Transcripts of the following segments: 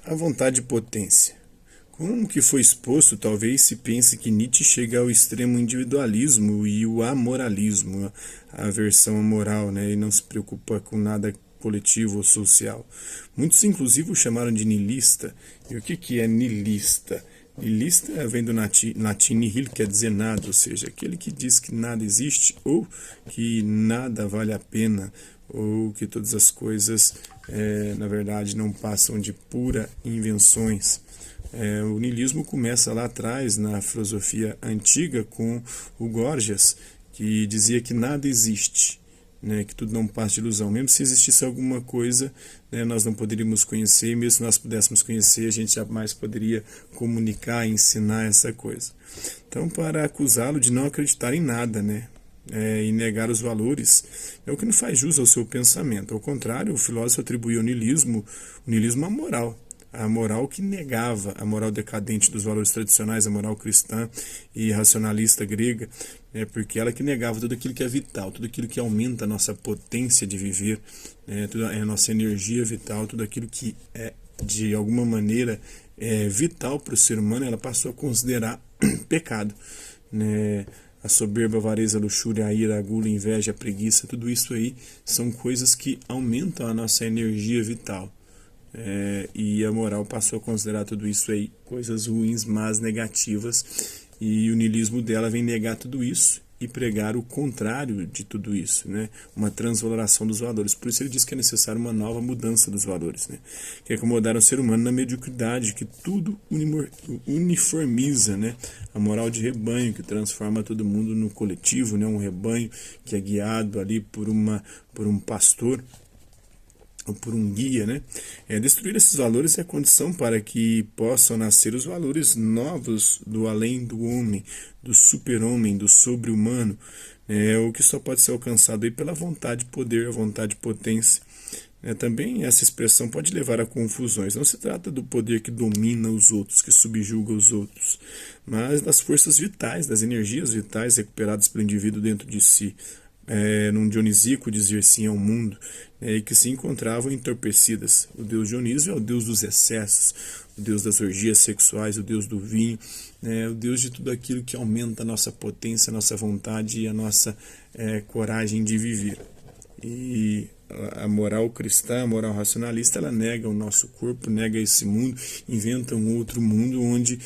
A vontade de potência. Como que foi exposto, talvez se pense que Nietzsche chega ao extremo individualismo e o amoralismo, a aversão à moral, né, e não se preocupa com nada coletivo ou social. Muitos, inclusive, o chamaram de niilista. E o que é niilista? Niilista vem do latim nihil, que quer dizer nada, ou seja, aquele que diz que nada existe ou que nada vale a pena, ou que todas as coisas, na verdade, não passam de pura invenções. O niilismo começa lá atrás, na filosofia antiga, com o Gorgias, que dizia que nada existe, né, que tudo não passa de ilusão. Mesmo se existisse alguma coisa, né, nós não poderíamos conhecer, e mesmo se nós pudéssemos conhecer, a gente jamais poderia comunicar, ensinar essa coisa. Então, para acusá-lo de não acreditar em nada, né, e negar os valores, é o que não faz jus ao seu pensamento. Ao contrário, o filósofo atribuiu ao niilismo à moral. A moral que negava a moral decadente dos valores tradicionais, a moral cristã e racionalista grega, porque ela que negava tudo aquilo que é vital, tudo aquilo que aumenta a nossa potência de viver, toda a nossa energia vital, tudo aquilo que é, de alguma maneira, vital para o ser humano, ela passou a considerar pecado, né? A soberba, a avareza, a luxúria, a ira, a gula, a inveja, a preguiça, tudo isso aí são coisas que aumentam a nossa energia vital. E a moral passou a considerar tudo isso aí coisas ruins, más, negativas, e o niilismo dela vem negar tudo isso e pregar o contrário de tudo isso, né? Uma transvaloração dos valores. Por isso ele diz que é necessário uma nova mudança dos valores, né? Que é acomodar o ser humano na mediocridade, que tudo uniformiza, né? A moral de rebanho, que transforma todo mundo no coletivo, né? Um rebanho que é guiado ali por um pastor, por um guia, né? Destruir esses valores é a condição para que possam nascer os valores novos do além do homem, do super-homem, do sobre-humano, o que só pode ser alcançado aí pela vontade de poder, a vontade de potência. Também essa expressão pode levar a confusões. Não se trata do poder que domina os outros, que subjuga os outros, mas das forças vitais, das energias vitais recuperadas pelo indivíduo dentro de si. Num Dionisíaco dizer sim ao mundo, e que se encontravam entorpecidas. O deus Dionísio é o deus dos excessos, o deus das orgias sexuais, o deus do vinho, o deus de tudo aquilo que aumenta a nossa potência, a nossa vontade e a nossa coragem de viver. E a moral cristã, a moral racionalista, ela nega o nosso corpo, nega esse mundo, inventa um outro mundo onde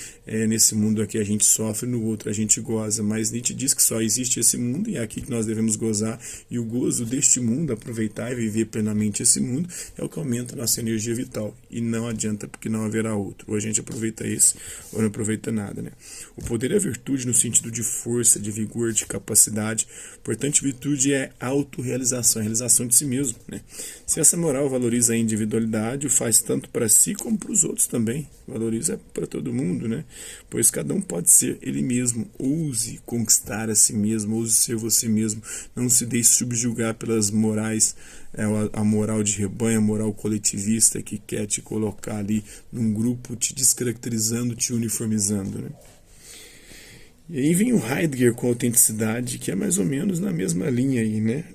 nesse mundo aqui a gente sofre, no outro a gente goza. Mas Nietzsche diz que só existe esse mundo e é aqui que nós devemos gozar, e o gozo deste mundo, aproveitar e viver plenamente esse mundo, é o que aumenta a nossa energia vital, e não adianta porque não haverá outro. Ou a gente aproveita esse, ou não aproveita nada, né? O poder é virtude no sentido de força, de vigor, de capacidade. Portanto, virtude é autorrealização, a realização de si mesmo, né? Se essa moral valoriza a individualidade, o faz tanto para si como para os outros também. Valoriza para todo mundo, né? Pois cada um pode ser ele mesmo. Ouse conquistar a si mesmo, ouse ser você mesmo. Não se deixe subjugar pelas morais, a moral de rebanho, a moral coletivista que quer te colocar ali num grupo, te descaracterizando, te uniformizando, né? E aí vem o Heidegger com a autenticidade, que é mais ou menos na mesma linha aí, né?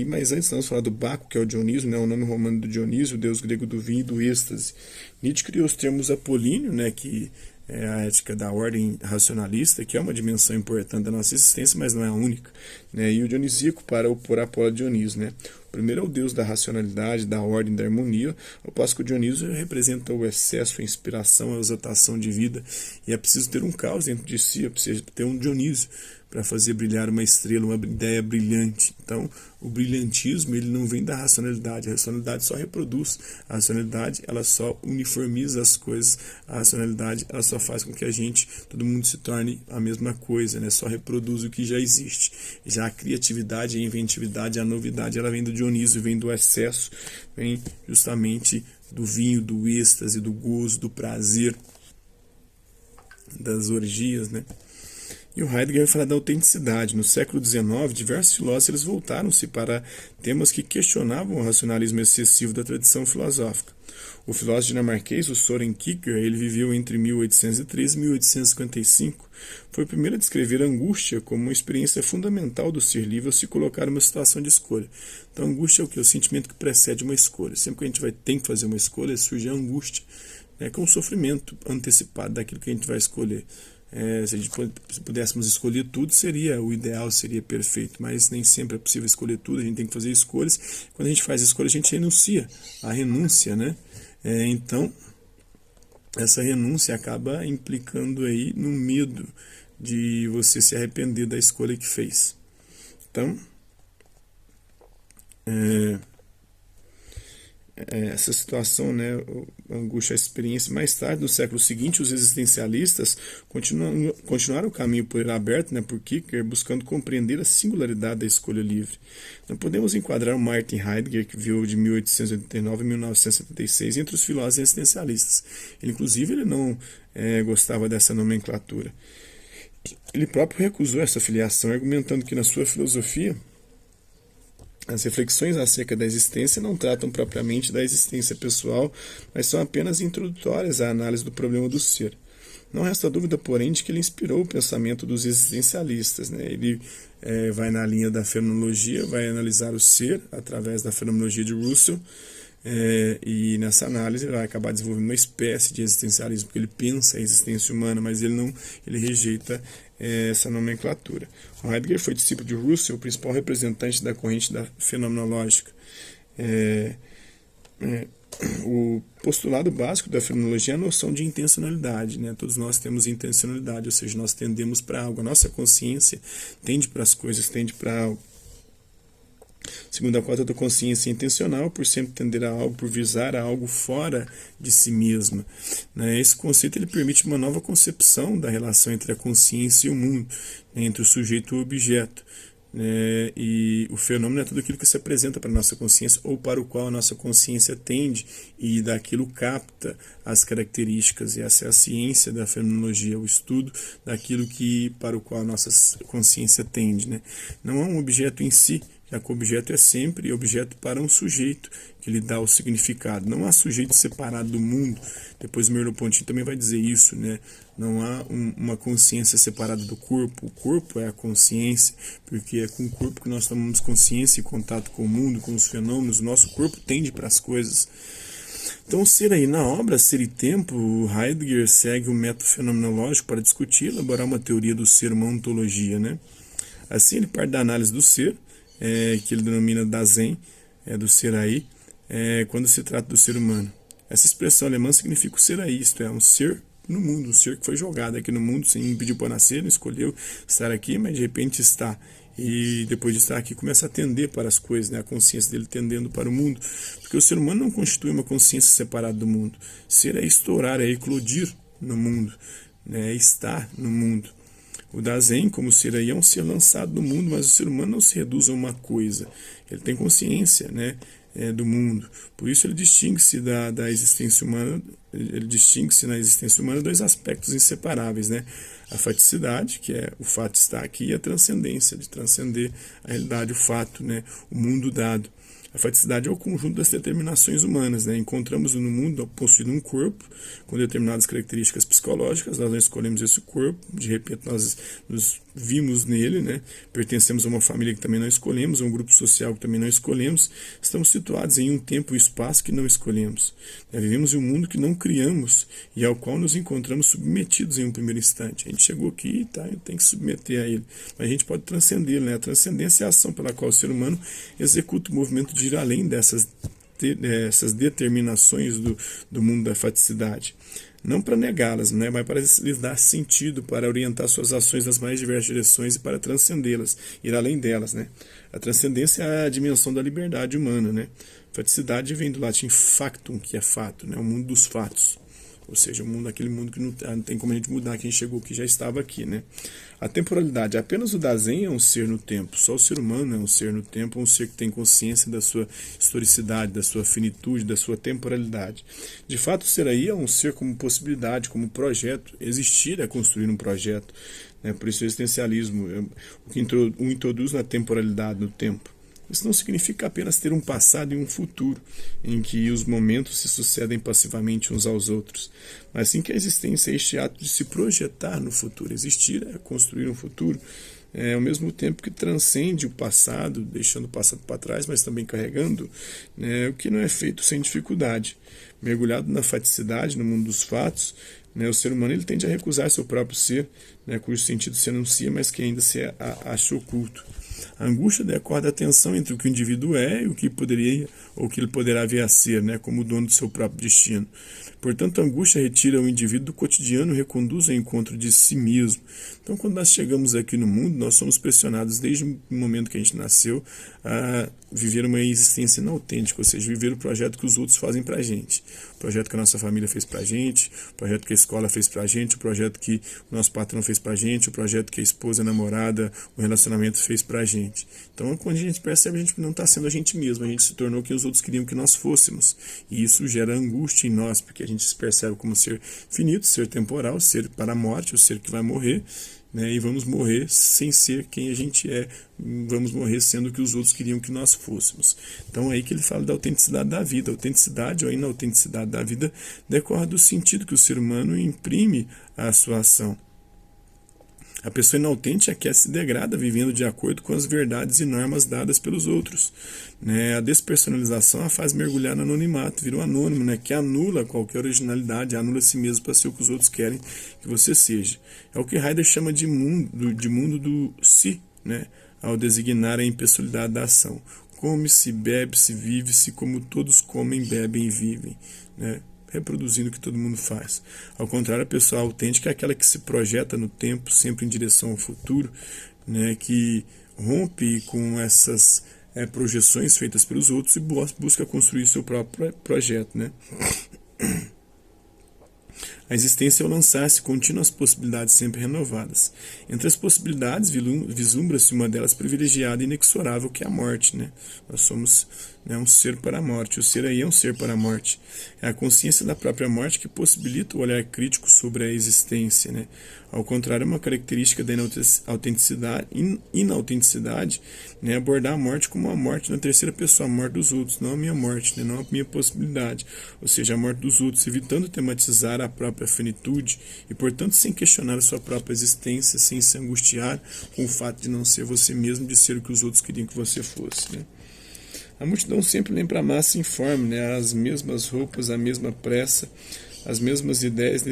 Mas antes nós falar do Baco, que é o Dionísio, né? O nome romano do Dionísio, o deus grego do vinho e do êxtase. Nietzsche criou os termos apolíneo, né? Que é a ética da ordem racionalista, que é uma dimensão importante da nossa existência, mas não é a única, né? E o Dionisíaco para opor a Apolo Dionísio, né? O primeiro é o deus da racionalidade, da ordem, da harmonia, ao passo que o Dionísio representa o excesso, a inspiração, a exaltação de vida, e é preciso ter um caos dentro de si, é preciso ter um Dionísio para fazer brilhar uma estrela, uma ideia brilhante. Então, o brilhantismo ele não vem da racionalidade, a racionalidade só reproduz, a racionalidade ela só uniformiza as coisas, a racionalidade ela só faz com que todo mundo se torne a mesma coisa, né? Só reproduz o que já existe. Já a criatividade, a inventividade, a novidade, ela vem do Dionísio, vem do excesso, vem justamente do vinho, do êxtase, do gozo, do prazer, das orgias, né? E o Heidegger vai falar da autenticidade. No século XIX, diversos filósofos eles voltaram-se para temas que questionavam o racionalismo excessivo da tradição filosófica. O filósofo dinamarquês, o Søren Kierkegaard, ele viveu entre 1813 e 1855. Foi o primeiro a descrever a angústia como uma experiência fundamental do ser livre ao se colocar em uma situação de escolha. Então, a angústia é o que? O sentimento que precede uma escolha. Sempre que a gente tem que fazer uma escolha, surge a angústia, né, que é um sofrimento antecipado daquilo que a gente vai escolher. Se a gente pudéssemos escolher tudo, seria o ideal, seria perfeito, mas nem sempre é possível escolher tudo, a gente tem que fazer escolhas. Quando a gente faz escolhas, a gente renuncia, a renúncia, né? Então, essa renúncia acaba implicando aí no medo de você se arrepender da escolha que fez. Então, essa situação, né, a angústia, a experiência. Mais tarde, no século seguinte, os existencialistas continuaram o caminho por ele aberto, né, por Kierkegaard, buscando compreender a singularidade da escolha livre. Não podemos enquadrar o Martin Heidegger, que viveu de 1889 a 1976, entre os filósofos existencialistas. Inclusive, ele não gostava dessa nomenclatura. Ele próprio recusou essa filiação, argumentando que na sua filosofia as reflexões acerca da existência não tratam propriamente da existência pessoal, mas são apenas introdutórias à análise do problema do ser. Não resta dúvida, porém, de que ele inspirou o pensamento dos existencialistas, né? Ele vai na linha da fenomenologia, vai analisar o ser através da fenomenologia de Russell, e nessa análise ele vai acabar desenvolvendo uma espécie de existencialismo, porque ele pensa a existência humana, mas ele rejeita essa nomenclatura. O Heidegger foi discípulo de Russell, o principal representante da corrente da fenomenológica. O postulado básico da fenomenologia é a noção de intencionalidade, né? Todos nós temos intencionalidade, ou seja, nós tendemos para algo. A nossa consciência tende para as coisas, tende para algo. Segundo a cota da consciência intencional, por sempre tender a algo, por visar a algo fora de si mesma. Né? Esse conceito ele permite uma nova concepção da relação entre a consciência e o mundo, né? Entre o sujeito e o objeto. Né? E o fenômeno é tudo aquilo que se apresenta para a nossa consciência ou para o qual a nossa consciência tende e daquilo capta as características. E essa é a ciência da fenomenologia, o estudo daquilo para o qual a nossa consciência tende. Né? Não é um objeto em si, já que o objeto é sempre objeto para um sujeito, que lhe dá o significado. Não há sujeito separado do mundo. Depois o Merleau-Ponty também vai dizer isso, né? Não há uma consciência separada do corpo. O corpo é a consciência, porque é com o corpo que nós tomamos consciência e contato com o mundo, com os fenômenos. O nosso corpo tende para as coisas. Então, o ser aí, na obra Ser e Tempo, Heidegger segue o método fenomenológico para discutir e elaborar uma teoria do ser, uma ontologia, né? Assim, ele parte da análise do ser, que ele denomina Dasein, do ser aí, quando se trata do ser humano. Essa expressão alemã significa o ser aí, isto é, um ser no mundo, um ser que foi jogado aqui no mundo, sem pedir para nascer, não escolheu estar aqui, mas de repente está. E depois de estar aqui começa a tender para as coisas, né? A consciência dele tendendo para o mundo. Porque o ser humano não constitui uma consciência separada do mundo. Ser é estourar, é eclodir no mundo, né? É estar no mundo. O Dasein, como ser aí, é um ser lançado no mundo, mas o ser humano não se reduz a uma coisa. Ele tem consciência, né, do mundo. Por isso ele distingue-se da existência humana, ele distingue-se na existência humana dois aspectos inseparáveis, né? A faticidade, que é o fato estar aqui, e a transcendência, de transcender a realidade, o fato, né, o mundo dado. A faticidade é o conjunto das determinações humanas, né? Encontramos no mundo possuindo um corpo com determinadas características psicológicas, nós não escolhemos esse corpo, de repente nós nos vimos nele, né? Pertencemos a uma família que também não escolhemos, a um grupo social que também não escolhemos, estamos situados em um tempo e espaço que não escolhemos. Vivemos em um mundo que não criamos e ao qual nos encontramos submetidos em um primeiro instante. A gente chegou aqui, tá? Tem que submeter a ele, mas a gente pode transcendê-lo, né? A transcendência é a ação pela qual o ser humano executa o movimento de ir além dessas determinações do mundo da faticidade. Não para negá-las, né, mas para lhes dar sentido, para orientar suas ações nas mais diversas direções e para transcendê-las, ir além delas. Né? A transcendência é a dimensão da liberdade humana. Né? Faticidade vem do latim factum, que é fato, né? O mundo dos fatos. Ou seja, aquele mundo que não tem como a gente mudar, quem chegou aqui já estava aqui. Né? A temporalidade, apenas o Dasein é um ser no tempo, só o ser humano é um ser no tempo, um ser que tem consciência da sua historicidade, da sua finitude, da sua temporalidade. De fato, o ser aí é um ser como possibilidade, como projeto. Existir é construir um projeto. né? Por isso o existencialismo, o que o introduz na temporalidade, no tempo. Isso não significa apenas ter um passado e um futuro, em que os momentos se sucedem passivamente uns aos outros, mas sim que a existência é este ato de se projetar no futuro. Existir é construir um futuro, ao mesmo tempo que transcende o passado, deixando o passado para trás, mas também carregando, né, o que não é feito sem dificuldade. Mergulhado na faticidade, no mundo dos fatos, né, o ser humano ele tende a recusar seu próprio ser, né, cujo sentido se anuncia, mas que ainda se acha oculto. A angústia decorre da tensão entre o que o indivíduo é e o que poderia ou que ele poderá vir a ser, né, como dono do seu próprio destino. Portanto, a angústia retira o indivíduo do cotidiano e reconduz ao encontro de si mesmo. Então, quando nós chegamos aqui no mundo, nós somos pressionados desde o momento que a gente nasceu a viver uma existência inautêntica, ou seja, viver o projeto que os outros fazem pra gente. O projeto que a nossa família fez pra gente, o projeto que a escola fez pra gente, o projeto que o nosso patrão fez pra gente, o projeto que a esposa, a namorada, o relacionamento fez pra gente. Então, quando a gente percebe, a gente não está sendo a gente mesmo, a gente se tornou quem os outros queriam que nós fôssemos. E isso gera angústia em nós, porque a gente se percebe como ser finito, ser temporal, ser para a morte, o ser que vai morrer, né? E vamos morrer sem ser quem a gente é, vamos morrer sendo o que os outros queriam que nós fôssemos. Então é aí que ele fala da autenticidade da vida. A autenticidade ou a inautenticidade da vida decorre do sentido que o ser humano imprime à sua ação. A pessoa inautêntica é que se degrada vivendo de acordo com as verdades e normas dadas pelos outros, né? A despersonalização a faz mergulhar no anonimato, vira um anônimo, né? Que anula qualquer originalidade, anula a si mesmo para ser o que os outros querem que você seja. É o que Heidegger chama de mundo do si, né? Ao designar a impessoalidade da ação. Come-se, bebe-se, vive-se como todos comem, bebem e vivem, né? Reproduzindo o que todo mundo faz. Ao contrário, a pessoa autêntica é aquela que se projeta no tempo, sempre em direção ao futuro, né, que rompe com essas projeções feitas pelos outros e busca construir seu próprio projeto, né? A existência é o lançar-se contínuas possibilidades sempre renovadas. Entre as possibilidades, vislumbra-se uma delas privilegiada e inexorável, que é a morte, né? Nós somos, né, um ser para a morte. O ser aí é um ser para a morte. É a consciência da própria morte que possibilita o olhar crítico sobre a existência, né? Ao contrário, é uma característica da inautenticidade, né, abordar a morte como a morte na terceira pessoa, a morte dos outros, não a minha morte, né, não a minha possibilidade, ou seja, a morte dos outros, evitando tematizar a própria finitude e, portanto, sem questionar a sua própria existência, sem se angustiar com o fato de não ser você mesmo, de ser o que os outros queriam que você fosse, né. A multidão sempre lembra a massa informe, né, as mesmas roupas, a mesma pressa, as mesmas ideias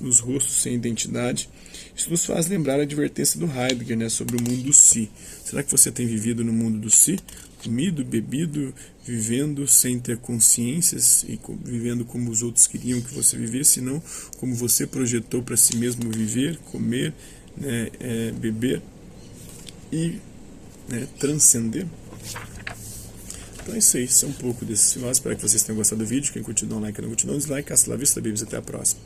nos rostos sem identidade. Isso nos faz lembrar a advertência do Heidegger, né, sobre o mundo do si. Será que você tem vivido no mundo do si? Comido, bebido, vivendo sem ter consciências e vivendo como os outros queriam que você vivesse, não como você projetou para si mesmo viver, comer, né, beber e, né, transcender? Então é isso aí, isso é um pouco desses filósofos. Espero que vocês tenham gostado do vídeo. Quem curtiu, dá um like, quem não curtiu, dá um dislike. Hasta la vista, babies. Até a próxima.